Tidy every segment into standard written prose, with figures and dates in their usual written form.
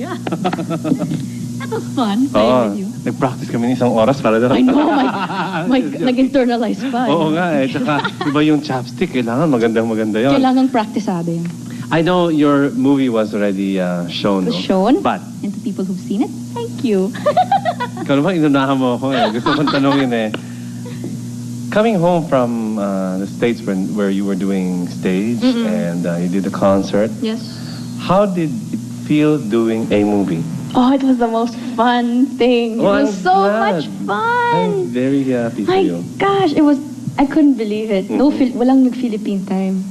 Yeah. That was fun, playing with you. Nag-practice kami ng isang oras para doon. I know, nag-internalize pa. Oo nga eh. Tsaka, iba yung chapstick, kailangan magandang-maganda yun. Kailangang praktisado yun. I know your movie was already shown. It was shown. But, and to people who've seen it, thank you. ikaw naman, inunahan mo ako eh. Gusto kong tanongin eh. Coming home from the States where you were doing stage and you did a concert. Yes. How did it feel doing a movie? Oh, it was the most fun thing. Oh, it was so much fun. I'm very happy for you. My gosh, I couldn't believe it. Walang nag-Philippine time.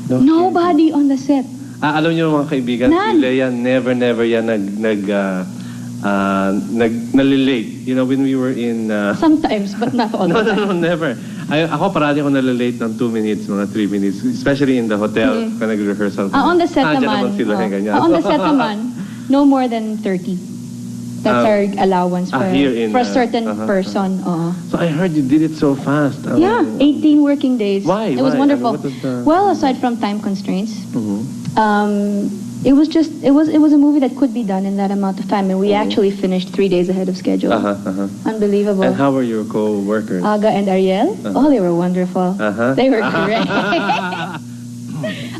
Nobody on the set. Alam niyo mga kaibigan, si Lea never yan nalilate. You know, when we were in... Sometimes, but not all the time. No, never. Ako parati ako nalilate ng 2 minutes, mga 3 minutes. Especially in the hotel, ka nag-rehearsal. On the set naman. On the set naman, no more than 30. That's our allowance for a certain person. So I heard you did it so fast. Yeah, 18 working days. Why? It was wonderful. Well, aside from time constraints, it was a movie that could be done in that amount of time, and we actually finished 3 days ahead of schedule. Unbelievable. And how were your co-workers? Aga and Ariel? Oh, they were wonderful. They were great.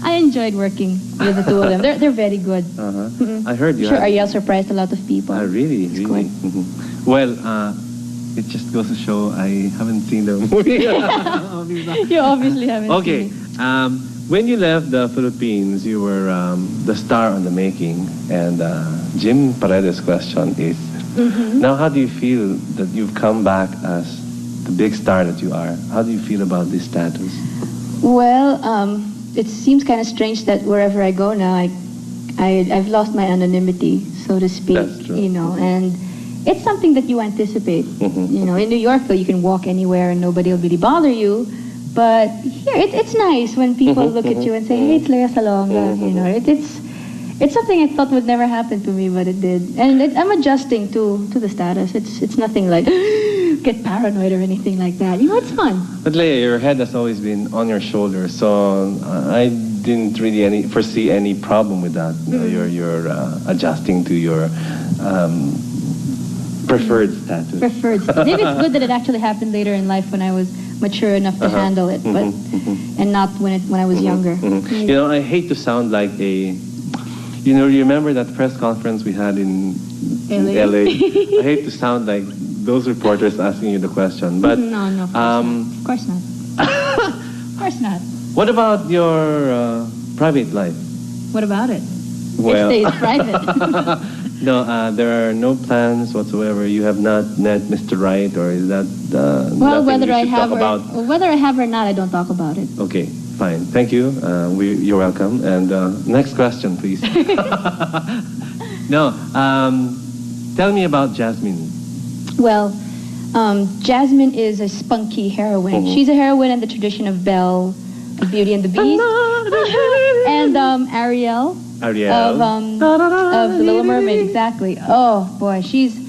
I enjoyed working with the two of them. They're very good. I heard you. Sure, Ariel surprised a lot of people. Really? Well, it just goes to show I haven't seen the movie. You obviously haven't seen it. When you left the Philippines, you were the star on the making. And Jim Paredes' question is, now how do you feel that you've come back as the big star that you are? How do you feel about this status? Well, it seems kind of strange that wherever I go now, I've lost my anonymity, so to speak. That's true. You know, and it's something that you anticipate. You know, in New York, though, you can walk anywhere and nobody will really bother you. But here, it's nice when people look at you and say, "Hey, it's Lea Salonga." You know, it's something I thought would never happen to me, but it did. And I'm adjusting to the status. It's nothing like get paranoid or anything like that. You know, it's fun. But Lea, your head has always been on your shoulders, so I didn't really foresee any problem with that. You know, you're adjusting to your preferred status. Preferred. Maybe it's good that it actually happened later in life when I was mature enough to handle it, but and not when I was younger. You know, I hate to sound like a. You know, you remember that press conference we had in LA? I hate to sound like those reporters asking you the question, but no, of course not. Of course not. What about your private life? What about it? Well, it stays private. No, there are no plans whatsoever. You have not met Mr. Right, or is that well, whether I have or not, I don't talk about it. Okay, fine. Thank you. You're welcome. And next question, please. No, tell me about Jasmine. Well, Jasmine is a spunky heroine. She's a heroine in the tradition of Belle, of Beauty and the Beast, and Ariel. Of The Little Mermaid, exactly. Oh boy, she's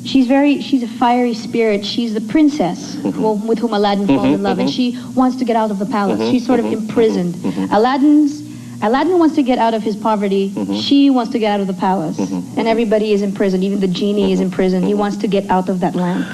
a fiery spirit. She's the princess with whom Aladdin falls in love, and she wants to get out of the palace. She's sort of imprisoned. Aladdin wants to get out of his poverty. She wants to get out of the palace, and everybody is imprisoned. Even the genie is imprisoned. He wants to get out of that lamp.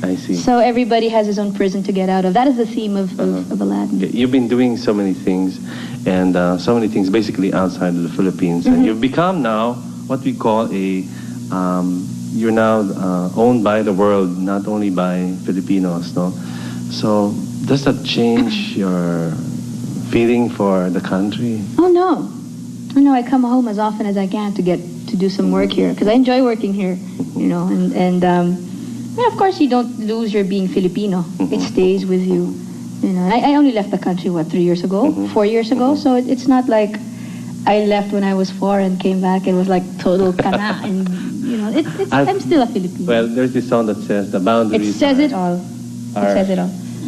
I see. So everybody has his own prison to get out of. That is the theme of Aladdin. You've been doing so many things, and so many things basically outside of the Philippines, and you've become now what we call you're now owned by the world, not only by Filipinos, no? So does that change your feeling for the country? Oh no. I come home as often as I can to do some work here, because I enjoy working here, you know, and of course you don't lose your being Filipino. It stays with you. You know, I only left the country, 3 years ago, 4 years ago, so it's not like I left when I was 4 and came back and was like total kana, and you know, I'm still a Filipino. Well, there's this song that says the boundaries. It says it all. It says it all.